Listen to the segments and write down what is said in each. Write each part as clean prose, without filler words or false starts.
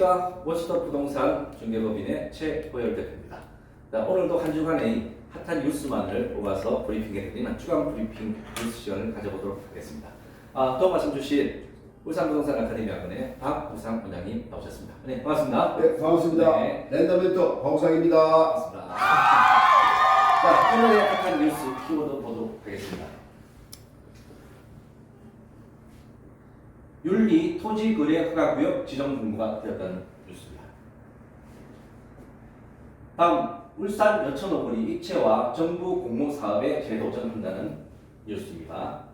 안녕하십니까. 워치더 부동산 중개법인의 최호열 대표입니다. 자, 오늘도 한 주간의 핫한 뉴스만을 뽑아서 브리핑해드리는 주간 브리핑 뉴스 시간을 가져보도록 하겠습니다. 또 말씀 주신 울산부동산 아카데미 학원의 박우상 원장님 나오셨습니다. 네, 반갑습니다. 네, 반갑습니다. 네. 랜더멘토 박우상입니다. 반갑습니다. 자, 오늘의 핫한 뉴스 키워드 보도록 하겠습니다. 윤리 토지거래허가구역 지정 공고가 되었다는 뉴스입니다. 다음, 울산 여천오거리 입체와 정부 공모사업에 재도전한다는 뉴스입니다.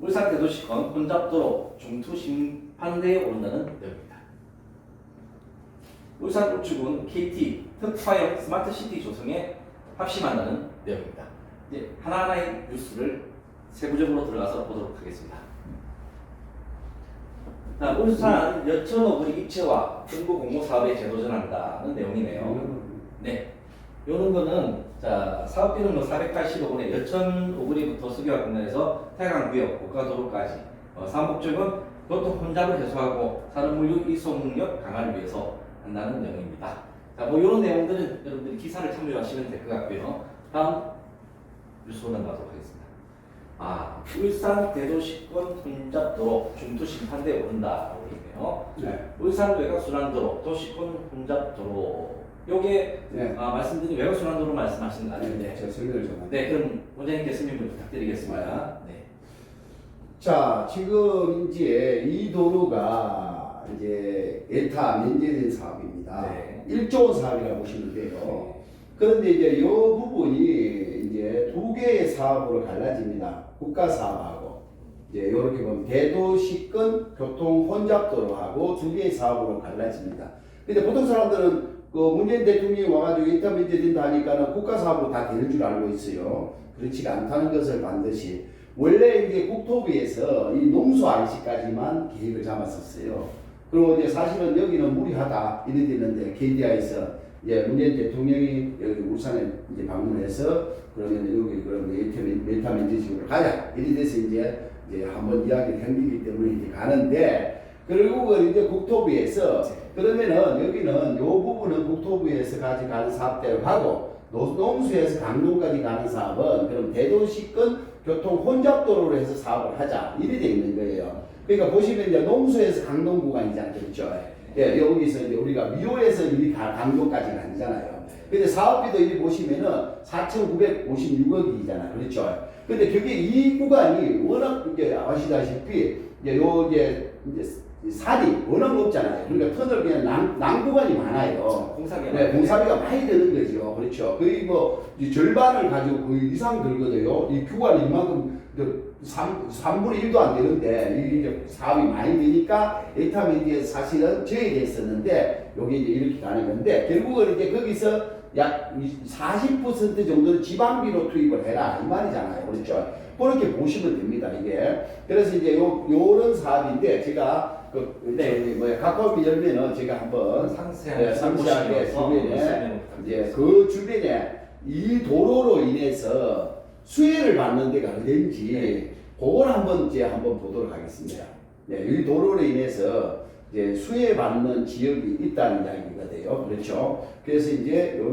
울산 대도시권 혼잡도로 중투 심판대에 오른다는 내용입니다. 울산 우측은 KT 특화형 스마트시티 조성에 합심한다는 내용입니다. 이제 하나하나의 뉴스를 세부적으로 들어가서 보도록 하겠습니다. 자, 울산 여천오거리 입체와 정부 공모사업에 재도전한다는 내용이네요. 네, 요런 거는 자 사업비는 480억 원에 여천오거리부터 수교화 공단에서 태강구역 고가도로까지 사업목적은 교통 혼잡을 해소하고 산업물류 이송력 강화를 위해서 한다는 내용입니다. 자, 뭐 이런 내용들은 여러분들이 기사를 참조하시면 될 것 같고요. 다음 뉴스로 넘어가도록 하겠습니다. 울산 대도시권 혼잡도로 중투 심판대에 오른다라고 있네요. 네. 울산 외곽순환도로 도시권 혼잡도로 요게 네. 말씀드린 외곽순환도로 말씀하시는 거 아닌데 제가 설명을 좀 할게요. 네, 그럼 원장님께 설명 부탁드리겠습니다. 네. 자, 지금 이제 이 도로가 이제 예타 면제된 사업입니다. 네. 1조 원 사업이라고 보시면 돼요. 그런데 이제 이 부분이 이제 두 개의 사업으로 갈라집니다. 국가 사업하고 이제 이렇게 보면 대도시권 교통 혼잡도로하고 두 개의 사업으로 갈라집니다. 근데 보통 사람들은 그 문재인 대통령이 와가지고 예타 면제된다 하니까는 국가 사업으로 다 되는 줄 알고 있어요. 그렇지가 않다는 것을 반드시 원래 이제 국토부에서 이 농수 IC까지만 계획을 잡았었어요. 그리고 이제 사실은 여기는 무리하다 이런 데 있는데 KDI에서 이제 문재인 대통령이 여기 울산에 이제 방문해서 그러면 여기 그러면 예타 면제식으로 가자 이래 돼서 이제 한번 이야기를 했기 때문에 이제 가는데 결국은 이제 국토부에서 그러면은 여기는 요 부분은 국토부에서 가져가는 사업대로 가고 농수에서 강동까지 가는 사업은 그럼 대도시권 교통 혼잡도로로 해서 사업을 하자 이래 돼 있는 거예요. 그러니까 보시면 이제 농수에서 강동 구간이잖아요, 그렇죠? 예, 여기서 이제 우리가 미호에서 이 강동까지는 아니잖아요. 근데 사업비도 여기 보시면은 4,956억이잖아요, 그렇죠? 근데 그게 이 구간이 워낙 이제 아시다시피 이제 산이 워낙 높잖아요. 그러니까 터널 그냥 난구간이 많아요. 공사비가 네, 공사비가 많이 드는 거죠. 그렇죠. 거의 뭐 절반을 가지고 거의 이상 들거든요. 이 구간이 이만큼 3분의 1도 안 되는데 이게 사업이 많이 되니까 에타면디에 사실은 저해됐었는데 여기 이제 이렇게 가는 건데 결국은 이제 거기서 약 40% 정도는 지방비로 투입을 해라 이 말이잖아요. 그렇죠. 그렇게 보시면 됩니다. 이게 그래서 이제 요런 사업인데 제가 가까움이 열면은 제가 한번 상세하게 주변에 이제 그 주변에 이 도로로 인해서 수혜를 받는 데가 어딘지 그걸 한번 보도록 하겠습니다. 네, 이 도로로 인해서 이제 수혜받는 지역이 있다는 이야기거든요. 그렇죠. 그래서 이제 요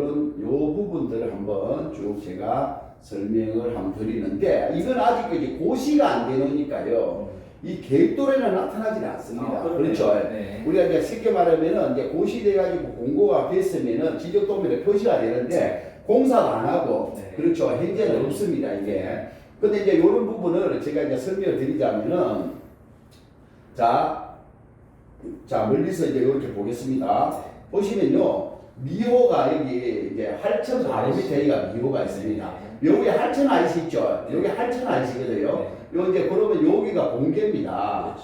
부분들을 한번 쭉 제가 설명을 한번 드리는데 이건 아직까지 고시가 안 되니까요. 이 계획도에는 나타나지 않습니다. 그렇죠. 네. 우리가 이제 쉽게 말하면은 이제 고시돼가지고 공고가 됐으면은 지적도면에 표시가 되는데 공사도 안 하고 그렇죠. 현재는 없습니다. 이게. 근데 이제 이런 부분을 제가 이제 설명을 드리자면은 자 멀리서 이제 이렇게 보겠습니다. 보시면요. 미호가 여기 이제 할천 바로 밑에 여기가 미호가 있습니다. 여기 할천 IC 있죠. 여기 할천 IC거든요. 요 이제 그러면 여기가 본계입니다.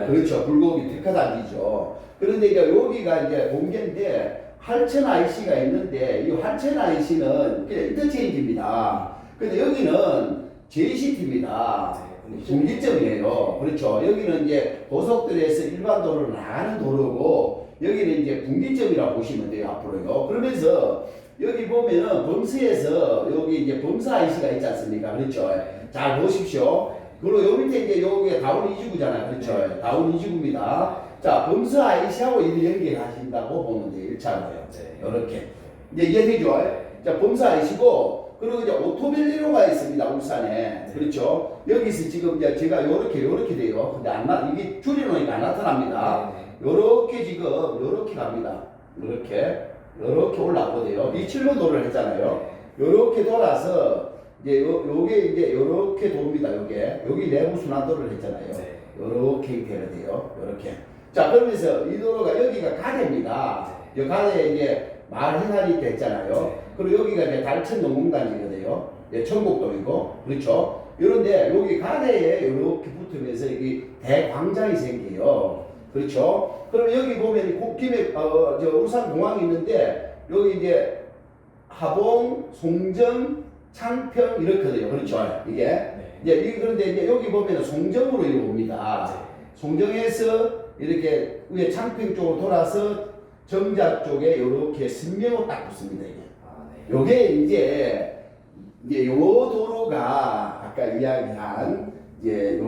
그렇죠. 불고기 특화단지죠. 그런데 이제 여기가 이제 본계인데 할천 IC가 있는데 이 할천 IC는 그냥 인터체인지입니다. 근데 여기는 JCT입니다. 분기점이에요. 그렇죠. 여기는 이제 고속도로에서 일반 도로로 나가는 도로고 여기는 이제 분기점이라고 보시면 돼요. 앞으로요. 그러면서 여기 보면은 범서에서 여기 이제 범서 IC가 있지 않습니까? 그렇죠. 잘 보십시오. 그리고 요 밑에 이제 여기가 다운 2지구잖아요. 그렇죠. 다운 2지구입니다. 자, 범스 IC하고 이를 연결하신다고 보면 돼요. 1차로요. 네. 이렇게. 이제 이해되죠? 자, 범스 IC고, 그리고 이제 오토밸리로가 있습니다. 울산에. 네. 그렇죠? 여기서 지금 이제 제가 요렇게 돼요. 근데 이게 줄여놓으니까 안 나타납니다. 요렇게 지금, 요렇게 갑니다. 요렇게 올라오거든요. 이 7번 도를 했잖아요. 요렇게 돌아서, 이제 요게 이제 요렇게 돕니다. 여기 내부 순환도를 했잖아요. 네. 요렇게 돼야 돼요. 요렇게. 자, 그러면서 이 도로가 여기가 가대입니다. 이 가대에 이제 마을 해산이 됐잖아요. 네. 그리고 여기가 이제 달천 농공단지거든요. 예, 천곡동이고. 그렇죠. 요런데 여기 가대에 이렇게 붙으면서 여기 대광장이 생겨요. 그렇죠. 그럼 여기 보면 국김에 저 울산공항이 있는데 여기 이제 하봉, 송정, 창평 이렇거든요. 그렇죠. 이게 이제 그런데 이제 여기 보면 송정으로 이렇게 옵니다. 송정에서 이렇게 위에 창평 쪽으로 돌아서 정자 쪽에 이렇게 신명호 딱 붙습니다. 이게. 요게 이제 요 도로가 아까 이야기한 이제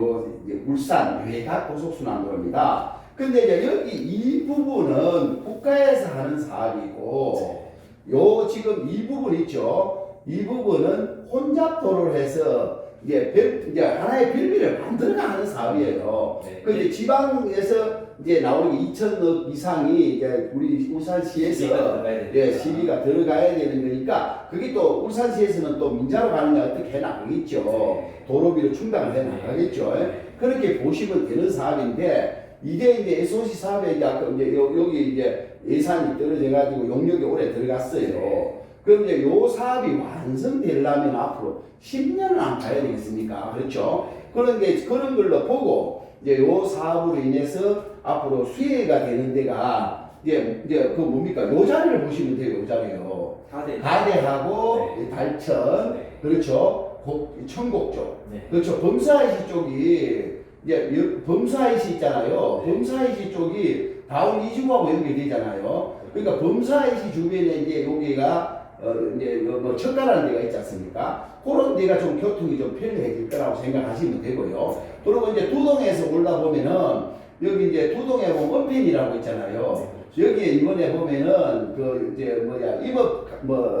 이제 울산 외곽 고속순환도로입니다. 근데 이제 여기 이 부분은 국가에서 하는 사업이고 요 지금 이 부분 있죠. 이 부분은 혼잡도로를 해서 이제 하나의 빌미를 만들어가 하는 사업이에요. 근데 지방에서 이제 나오는 게 2천억 이상이 이제 우리 울산시에서 시비가 들어가야 되는 거니까 그게 또 울산시에서는 또 민자로 가는 게 어떻게 해 나가겠죠. 도로비로 충당을 해 나가겠죠. 그렇게 보시면 되는 사업인데 이게 이제 SOC 사업에 이제 여기 이제 예산이 떨어져 가지고 용역이 올해 들어갔어요. 그럼 이제 요 사업이 완성되려면 앞으로 10년은 안 가야 되겠습니까? 그렇죠? 그런데 그런 걸로 보고 이제 요 사업으로 인해서 앞으로 수혜가 되는 데가 이제 그 뭡니까? 요 자리를 보시면 돼요. 요 자리요. 가대하고 달천, 그렇죠? 천곡 쪽, 그렇죠? 범사IC 쪽이 이제 범사IC 있잖아요. 범사IC 쪽이 다운 이주하고 연결되잖아요. 그러니까 범사IC 주변에 이제 여기가 이제 뭐 척가라는 데가 있지 않습니까? 그런 데가 좀 교통이 좀 편리해질 거라고 생각하시면 되고요. 그리고 이제 두동에서 올라보면은 여기 이제 두동에 보면 언펜이라고 있잖아요. 여기에 이번에 보면은 그 이제 임업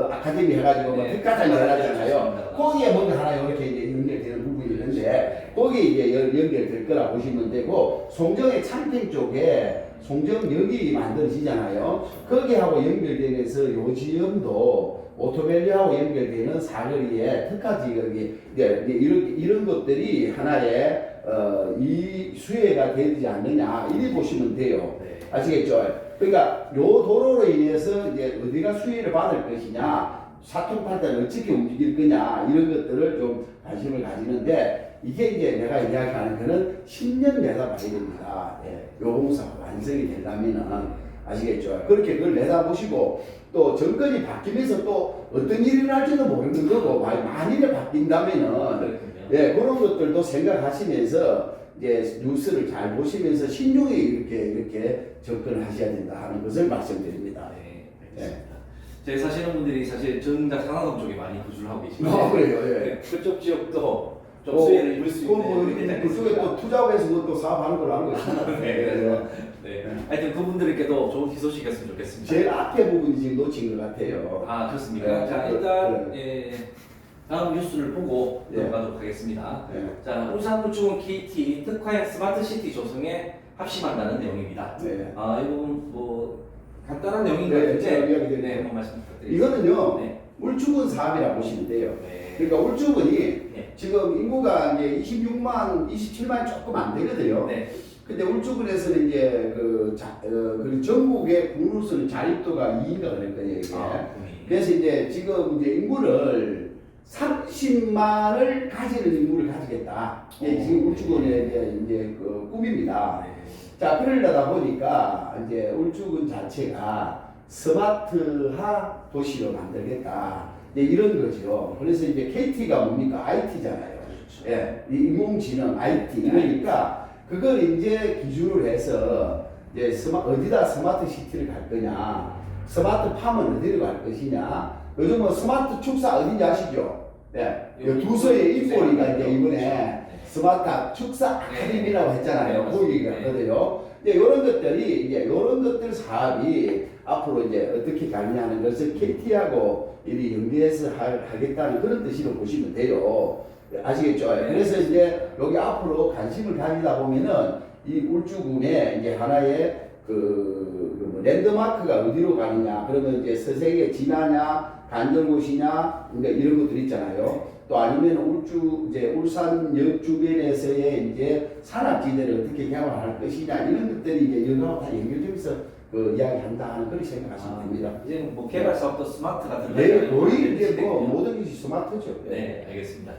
아카데미 해가지고 특가장이 해놨잖아요. 거기에 뭔가 하나 이렇게 이제 연결되는 부분이 있는데 거기 이제 연결될 거라 보시면 되고 송정의 창평 쪽에 송정역이 만들어지잖아요. 거기하고 연결되면서 요 지역도 오토밸리하고 연결되는 사거리에 특화지역이 이런 것들이 하나의 이 수혜가 되지 않느냐 이리 보시면 돼요. 아시겠죠? 그러니까 요 도로로 인해서 이제 어디가 수혜를 받을 것이냐, 사통팔단 어떻게 움직일 거냐 이런 것들을 좀 관심을 가지는데 이게 이제 내가 이야기하는 거는 10년 내다봐야 됩니다. 요 공사가 완성이 되려면은 아시겠죠? 그렇게 그걸 내다보시고 또 정권이 바뀌면서 또 어떤 일이 날지도 모르는 거고 만일에 바뀐다면은 그런 것들도 생각하시면서 이제 뉴스를 잘 보시면서 신중히 이렇게 접근을 하셔야 된다 하는 것을 말씀드립니다. 네, 알겠습니다. 제 사시는 분들이 사실 정작 상하동 쪽에 많이 거주를 하고 계시는데 그래요. 그쪽 지역도 좀 수혜를 입을 수 있는 그쪽에 또 투자해서 또 사업하는 걸로 알고 있습니다. 하여튼 그분들께도 좋은 희소식이었으면 좋겠습니다. 제일 앞에 부분이 지금 놓친 것 같아요. 아, 그렇습니까? 자, 일단 다음 뉴스를 보고 넘어가도록 하겠습니다. 자, 울산구축은 KT 특화형 스마트시티 조성에 합심한다는 내용입니다. 이 부분 뭐 간단한 내용인 것 같은데 한번 말씀 부탁드리겠습니다. 이거는요 울주군 사업이라고 보시면 돼요. 그러니까 울주군이 지금 인구가 이제 27만 조금 안 되거든요. 근데 울주군에서는 이제 그 전국의 국민으로서는 자립도가 2인가 그랬거든요. 이게. 그래서 이제 지금 이제 인구를 30만을 가지는 인구를 가지겠다. 지금 울주군의 이제 그 꿈입니다. 자, 그러려다 보니까 이제 울주군 자체가 스마트화 도시로 만들겠다. 이런 거죠. 그래서 이제 KT가 뭡니까? IT잖아요. 인공지능, IT. 이러니까 그걸 이제 기준으로 해서 이제 어디다 스마트 시티를 갈 거냐, 스마트팜은 어디로 갈 것이냐. 요즘 뭐 스마트 축사 어딘지 아시죠? 두서의 입꼬리가 이제 이번에 스마트 축사 아카데미라고 했잖아요. 네, 거기가 네. 있거든요. 이제 이런 것들이 이제 이런 것들 사업이 앞으로 이제 어떻게 가느냐는 것을 KT하고 이 연계해서 하겠다는 그런 뜻으로 보시면 돼요. 아시겠죠? 네. 그래서 이제 여기 앞으로 관심을 가지다 보면은 이 울주군의 이제 하나의 뭐 랜드마크가 어디로 가느냐, 그러면 이제 서생에 진하냐, 간절곶이냐, 그러니까 이런 것들 있잖아요. 또 아니면 이제 울산역 주변에서의 이제 산악지대를 어떻게 개발할 것이냐, 이런 것들이 이제 여기하고 다 연결되면서 이야기한다 하는 그렇게 생각하시면 됩니다. 이제 뭐 개발 사업도 스마트 같은 네, 거의 네, 이제 뭐 모든 것이 스마트죠. 네, 알겠습니다.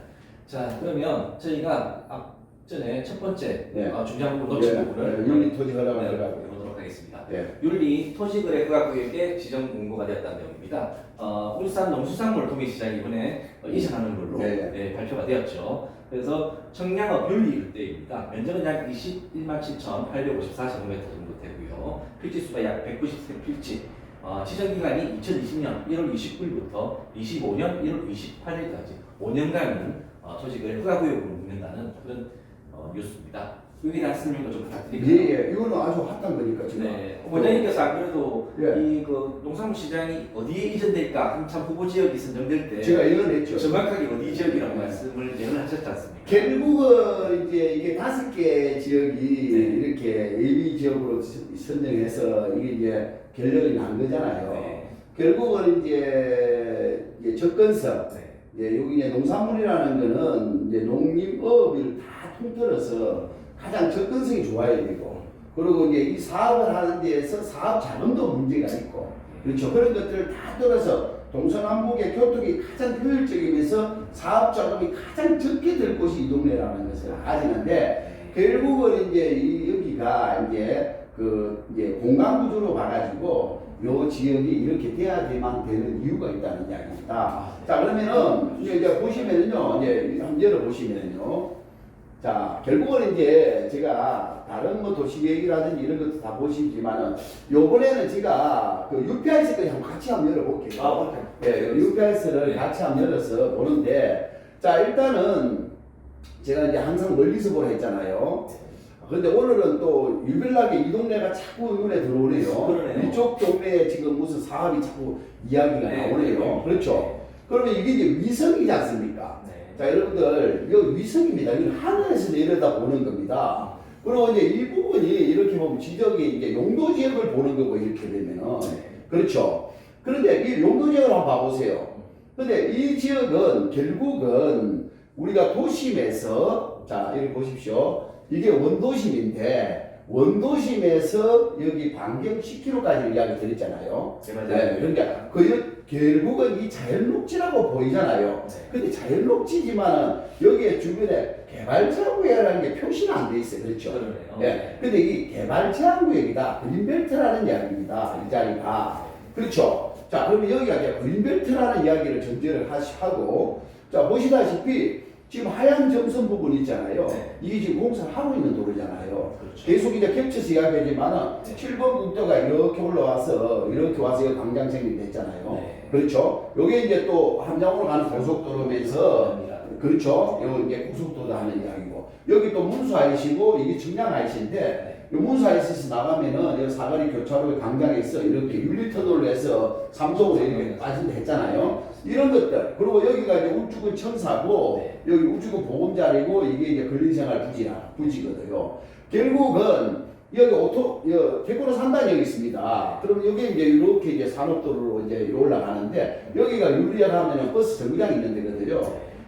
자, 그러면 저희가 앞전에 첫 번째 네. 중요한 부분 놓친 부분을 윤리 토지 허락을 하라고. 보도록 하겠습니다. 네. 윤리 토지거래허가구역의 지정 공고가 되었다는 내용입니다. 울산 농수산물 도매시장이 이번에 이전하는 걸로 네. 발표가 되었죠. 그래서 청량업 윤리 일대입니다. 면적은 약 21만 7,854제곱미터 정도 되고요. 필지수가 약 190세 필지. 지정 기간이 2020년 1월 29일부터 25년 1월 28일까지 5년간은 토지거래 허가구역으로 묻는다는 그런 뉴스입니다. 여기 대한 설명도 좀 부탁드립니다. 예, 예. 이거는 아주 핫한 거니까 지금. 네, 원장님께서 안 그래도 예. 이 농산물 시장이 어디에 이전될까 한참 후보 지역이 선정될 때 제가 예언했죠. 정확하게 어디 지역이라고 말씀을 예언하셨지 않습니까? 결국은 이제 이게 5개 지역이 네. 이렇게 예비 지역으로 선정해서 이게 이제 결렬이 난 거잖아요. 네. 결국은 이제 접근성, 네. 이제 여기 이제 농산물이라는 거는 이제 농림업을 다 통틀어서 가장 접근성이 좋아야 되고, 그리고 이제 이 사업을 하는 데에서 사업 자금도 문제가 있고, 그렇죠. 그런 것들을 다 떨어서 동서남북의 교통이 가장 효율적이면서 사업 자금이 가장 적게 들 곳이 이 동네라는 것을 가지는데, 결국은 이제 여기가 이제 공간 구조로 봐가지고 요 지역이 이렇게 돼야만 되는 이유가 있다는 이야기입니다. 자, 그러면은 이제 보시면은요, 이제 한번 열어 보시면은요. 자, 결국은 이제 제가 다른 뭐 도시계획이라든지 이런 것도 다 보시지만은 요번에는 제가 그 UPRS까지 한번 같이 한번 열어볼게요. 네, UPRS를 같이 한번 열어서 보는데, 자, 일단은 제가 이제 항상 멀리서 보라 했잖아요. 근데 오늘은 또 유별나게 이 동네가 자꾸 눈에 들어오네요. 그러네요. 이쪽 동네에 지금 무슨 사업이 자꾸 이야기가 네, 나오네요. 네. 그렇죠. 그러면 이게 이제 위성이지 않습니까? 네. 자, 여러분들, 이거 위성입니다. 이건 하늘에서 내려다 보는 겁니다. 그리고 이제 이 부분이 이렇게 보면 지적이 이제 용도 지역을 보는 거고, 이렇게 되면은. 그렇죠. 그런데 이 용도 지역을 한번 봐보세요. 근데 이 지역은 결국은 우리가 도심에서, 자, 여기 보십시오. 이게 원도심인데, 원도심에서 여기 반경 10km까지 이야기 드렸잖아요. 네, 맞아요. 네, 그러니까 결국은 이 자연녹지라고 보이잖아요. 네. 근데 자연녹지지만은 여기에 주변에 개발제한구역이라는 게 표시는 안 돼 있어요. 그렇죠? 그러네요. 네. 근데 이 개발제한구역이다. 그린벨트라는 이야기입니다. 이 자리가. 그렇죠? 자, 그러면 여기가 이제 그린벨트라는 이야기를 전제를 하고, 자, 보시다시피 지금 하얀 점선 부분 있잖아요. 네. 이게 지금 공사를 하고 있는 도로잖아요. 그렇죠. 계속 이제 겹쳐서 이야기하지만은 네. 7번 국도가 이렇게 올라와서 이렇게 와서 여기 광장생이 됐잖아요. 네. 그렇죠. 요게 이제 또 함장으로 가는 고속도로면서 네. 그렇죠. 요 이제 고속도로 하는 이야기고, 여기 또 문수 아이시고 이게 청량 아이시인데, 요 문수 아이시에서 나가면은 여기 사거리 교차로에 광장에서 이렇게 윤리터널로 해서 삼성으로 이렇게 빠진다 했잖아요. 이런 것들. 그리고 여기가 이제 울주군 청사고, 네. 여기 울주군 보금자리고, 이게 이제 근린생활 부지거든요. 결국은 여기 태권도 산단역이 있습니다. 그러면 여기 이제 이렇게 이제 산업도로로 이제 올라가는데, 여기가 유리역 하면은 버스 정류장이 있는 데거든요.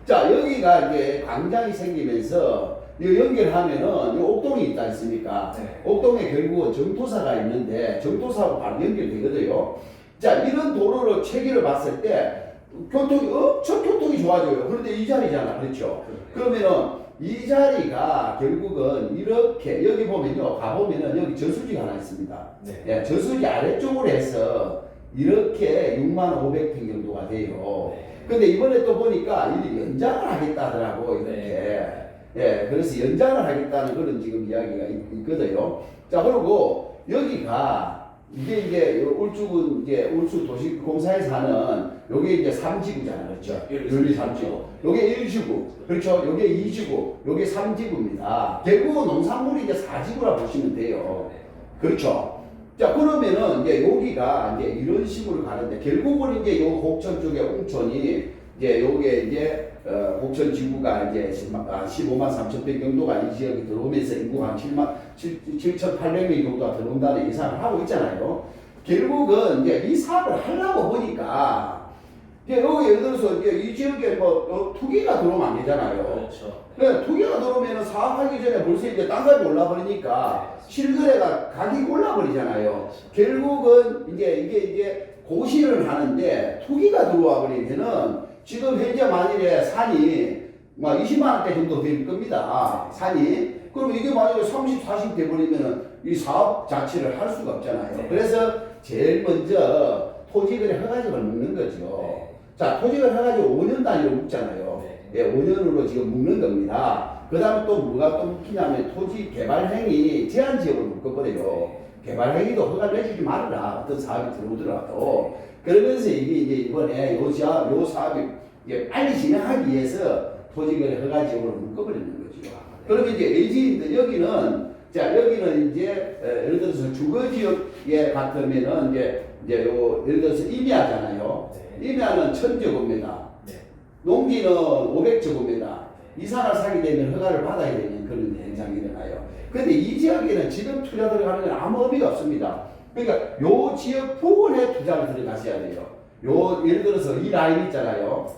자, 여기가 이제 광장이 생기면서 이거 연결하면은 이 옥동이 있지 않습니까? 네. 옥동에 결국은 정토사가 있는데 정토사하고 바로 연결되거든요. 자, 이런 도로를 체계를 봤을 때 엄청 교통이 좋아져요. 그런데 이 자리잖아. 그렇죠? 그러면은 이 자리가 결국은 이렇게 여기 보면요. 가보면은 여기 저수지가 하나 있습니다. 네. 예, 저수지 아래쪽으로 해서 이렇게 65,000평 정도가 돼요. 네. 근데 이번에 또 보니까 이 연장을 하겠다 하더라고, 이렇게. 네. 예, 그래서 연장을 하겠다는 그런 지금 이야기가 있거든요. 자, 그리고 여기가 이게 이제 울주군 이제 울주 도시공사에서 하는 요게 이제 3지구잖아요. 그렇죠? 윤리 3지구. 요게 1지구. 그렇죠? 요게 2지구. 요게 3지구입니다. 결국은 농산물이 이제 4지구라 보시면 돼요. 그렇죠? 자, 그러면은 이제 여기가 이제 이런 식으로 가는데 결국은 이제 요 곡천 쪽에 웅천이 이제 요게 이제 곡천 지구가 이제 15만 3천 대 정도가 이 지역에 들어오면서 인구가 한 7,800명 정도가 들어온다는 예상을 하고 있잖아요. 결국은 이제 이 사업을 하려고 보니까 이제 여기 예를 들어서 이제 이 지역에 뭐 투기가 들어오면 안 되잖아요. 그렇죠. 네, 투기가 들어오면 사업하기 전에 벌써 이제 땅값이 올라버리니까 실거래가 가격이 올라버리잖아요. 결국은 이게 고시를 하는데 투기가 들어와 버리면은 지금 현재 만일에 산이 막 20만 원대 정도 될 겁니다. 산이. 그럼 이게 만약에 30, 40 돼버리면은 이 사업 자체를 할 수가 없잖아요. 네. 그래서 제일 먼저 토지거래 허가증을 묻는 거죠. 자, 토지거래 허가증 5년 단위로 묻잖아요. 예, 5년으로 지금 묻는 겁니다. 그 다음에 또 뭐가 또 묻히냐면 토지 개발행위 제한지역으로 묶어버려요. 개발행위도 허가를 내주지 말아라. 어떤 사업이 들어오더라도. 그러면서 이게 이제 이번에 요 사업이 이제 빨리 진행하기 위해서 토지거래 허가지역으로 묶어버리는 거죠. 그러면 이제 LG인데 여기는 이제 예를 들어서 주거지역에 같으면은 이제 요 예를 들어서 임야잖아요. 임야는 1000제곱미터, 농지는 500제곱미터 이상을 사게 되면 허가를 받아야 되는 그런 현상이 일어나요. 그런데 이 지역에는 지금 투자 들어가는 건 아무 의미가 없습니다. 그러니까 요 지역 부근에 투자를 들어가셔야 돼요. 요 예를 들어서 이 라인 있잖아요.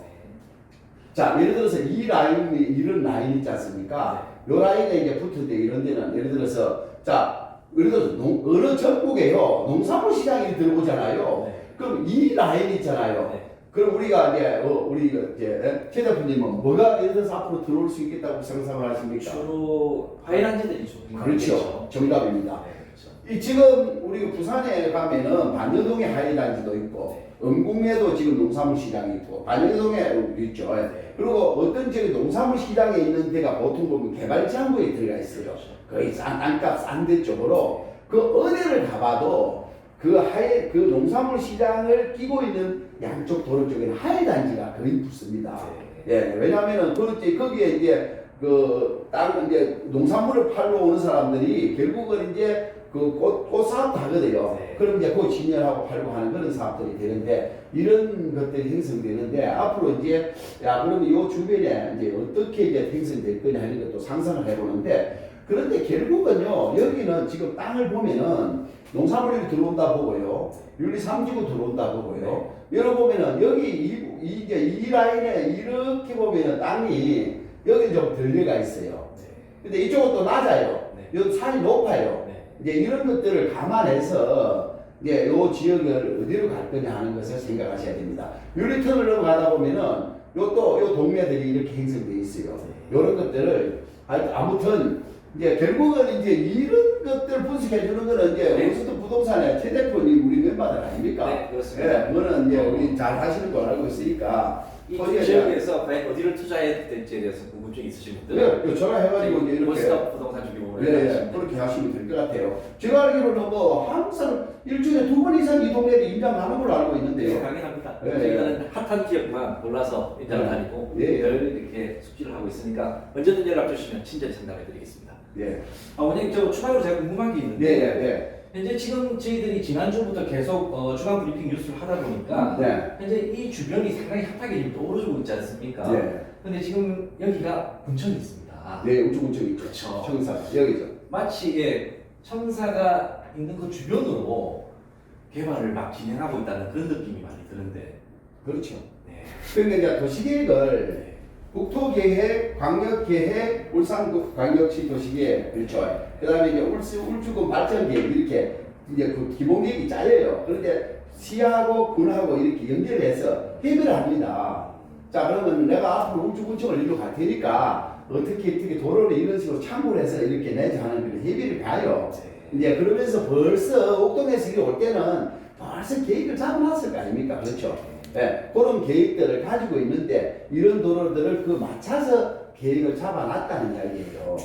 자, 예를 들어서 이 라인이 이런 라인 있지 않습니까? 요 라인에 이제 붙은데 이런 데는 예를 들어서 자, 예를 들어서 어느 전국에요 농산물 시장이 들어오잖아요. 그럼 이 라인 있잖아요. 그럼 우리가 이제 우리 이제 최 대표님은 뭐가 예를 들어서 앞으로 들어올 수 있겠다고 생각을 하십니까? 주로 화이란지들이죠. 그렇죠. 정답입니다. 그렇죠. 이 지금 우리 부산에 가면은 반여동에 하이단지도 있고 음궁에도 지금 농산물 시장이 있고 반여동에 있죠. 그리고 어떤 지역 농산물 시장에 있는 데가 보통 보면 개발지향구에 들어가 있어요. 거의 땅값 싼 데 쪽으로 그 어디를 가봐도 그 농산물 시장을 끼고 있는 양쪽 도로 쪽에는 하이단지가 거의 붙습니다. 예, 왜냐하면은 거기에 이제 이제 농산물을 팔러 오는 사람들이 결국은 이제 꽃 사업도 하거든요. 그럼 이제 그 진열하고 팔고 하는 그런 사업들이 되는데 이런 것들이 형성되는데 앞으로 이제 그러면 요 주변에 이제 어떻게 이제 형성될 거냐 하는 것도 상상을 해보는데 그런데 결국은요 여기는 지금 땅을 보면은 농산물이 들어온다 보고요. 윤리 3지구 들어온다 보고요. 열어보면은 여기 이제 이 라인에 이렇게 보면은 땅이 여기 좀 들려가 있어요. 근데 이쪽은 또 낮아요. 여기 산이 높아요. 이제 이런 것들을 감안해서 이제 요 지역을 어디로 갈 거냐 하는 것을 생각하셔야 됩니다. 유리턴을 넘어가다 보면은 요 동네들이 이렇게 형성되어 있어요. 이런 것들을 아무튼 이제 결국은 이제 이런 것들 분석해 주는 거는 이제 원스톱 부동산의 최 대표님 우리 멤버들 아닙니까? 네, 그렇습니다. 예, 그거는 이제 우리 잘 하시는 걸 알고 있으니까 이 지역에서 과연 어디를 투자해야 될지에 대해서 궁금증이 있으신 분들은 네, 전화해가지고 이제 이렇게 원스톱 부동산 쪽에 오늘 그렇게 하시면 될 것 같아요. 제가 알기로는 뭐 항상 일주일에 2번 이상 이 동네를 임장하는 걸로 알고 있는데요. 당연합니다. 네. 저희는 핫한 지역만 골라서 인장을 다니고 예. 늘 이렇게 숙지를 하고 있으니까 언제든 연락 주시면 친절히 상담해드리겠습니다. 네. 원장님 저 추가로 제가 궁금한 게 있는데 네. 현재 지금 저희들이 지난주부터 계속 주간 브리핑 뉴스를 하다 보니까 현재 이 주변이 상당히 핫하게 지금 떠오르고 있지 않습니까? 근데 지금 여기가 군청이 있습니다. 네, 우측군청 있죠. 그렇죠. 청사 여기죠. 마치 청사가 있는 그 주변으로 개발을 막 진행하고 있다는 그런 느낌이 많이 드는데. 그렇죠. 네. 그러니까 이제 도시계획을 국토계획, 광역계획, 울산광역시 도시계획, 그렇죠. 그 다음에 이제 울주군 발전계획 이렇게 이제 그 기본계획이 짜여요. 그런데 시하고 군하고 이렇게 연결해서 협의를 합니다. 자, 그러면 내가 앞으로 울주군청을 일로 갈 테니까 어떻게 도로를 이런 식으로 참고를 해서 이렇게 내자 하는 그런 협의를 가요. 이제 그러면서 벌써 옥동에서 이리 올 때는 벌써 계획을 잡아놨을 거 아닙니까? 그렇죠. 네, 그런 계획들을 가지고 있는데 이런 도로들을 맞춰서 계획을 잡아놨다는 이야기예요.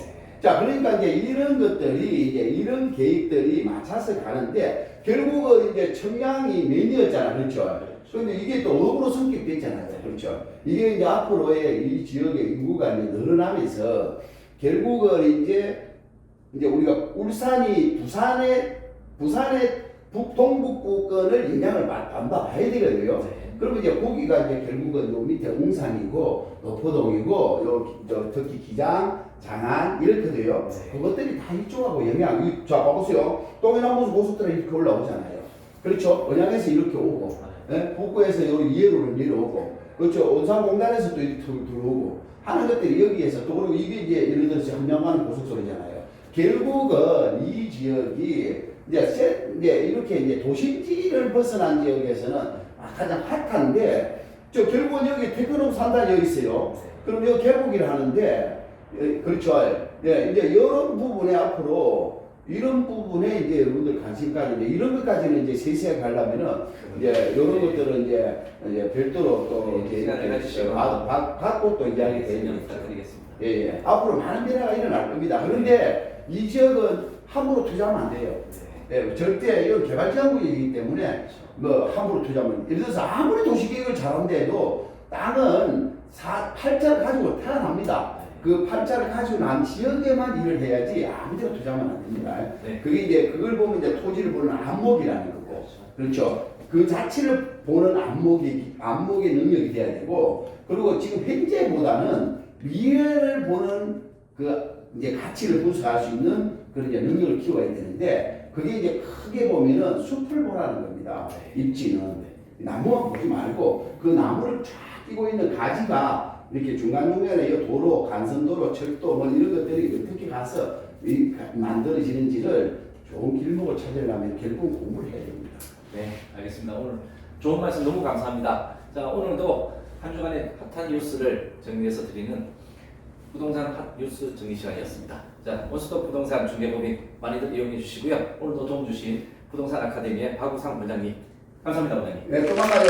자, 그러니까 이제 이런 것들이 이제 이런 계획들이 맞춰서 가는데 결국은 이제 청량이 맨이었잖아, 그렇죠? 그런데 이게 또 업으로 성격됐잖아요, 그렇죠? 이게 이제 앞으로의 이 지역의 인구가 이제 늘어나면서 결국은 이제 우리가 울산이 부산의 북동북부권을 영향을 받아봐야 되거든요. 그러면 이제 거기가 이제 결국은 요 밑에 웅산이고 노포동이고 특히 기장, 장안 이렇게 돼요. 그것들이 다 이쪽하고 자 봐보세요. 동해남부 고속도로 이렇게 올라오잖아요. 그렇죠? 언양에서 이렇게 오고, 북구에서 요 이해로를 내려오고, 그렇죠? 온산공단에서 또 이렇게 들어오고 하는 것들이 여기에서 또 그리고 이게 이제 예를 들어서 한명하는 고속도로잖아요. 결국은 이 지역이 이제 이렇게 이제 도심지를 벗어난 지역에서는 가장 핫한데, 결국은 여기 테크노 산다 여기 있어요. 그럼 여기 개국을 하는데, 그렇죠. 네, 이제 이런 부분에 앞으로 이런 부분에 이제 여러분들 관심까지 이제 이런 것까지는 이제 세세하게 가려면은 이제 이런 것들은 이제 별도로 또 이제 시간을 가지시고 갖고 또 이야기 설명 부탁드리겠습니다. 예. 앞으로 많은 변화가 일어날 겁니다. 그런데 이 지역은 함부로 투자하면 안 돼요. 네, 절대 이건 개발지역이기 때문에 뭐 함부로 투자하면, 예를 들어서 아무리 도시계획을 잘한데도 땅은 팔자를 가지고 태어납니다. 그 팔자를 가지고 난 지역에만 일을 해야지 아무데나 투자하면 안 됩니다. 그게 이제 그걸 보면 이제 토지를 보는 안목이라는 거고, 그렇죠. 그 자체를 보는 안목의 능력이 돼야 되고, 그리고 지금 현재보다는 미래를 보는 그 이제 가치를 분석할 수 있는 그런 이제 능력을 키워야 되는데, 그게 이제 크게 보면은 숲을 보라는 겁니다. 입지는 나무만 보지 말고 그 나무를 쫙 끼고 있는 가지가 이렇게 중간중간에 이 도로, 간선도로, 철도 뭐 이런 것들이 어떻게 가서 만들어지는지를 좋은 길목을 찾으려면 결국 공부를 해야 됩니다. 네, 알겠습니다. 오늘 좋은 말씀 너무 감사합니다. 자, 오늘도 한 주간의 핫한 뉴스를 정리해서 드리는 부동산 핫 뉴스 정리 시간이었습니다. 자, 원스톱 부동산 중개법인 많이들 이용해 주시고요. 오늘도 도움 주신 부동산 아카데미의 박우상 원장님, 감사합니다, 원장님. 네, 또 만나요.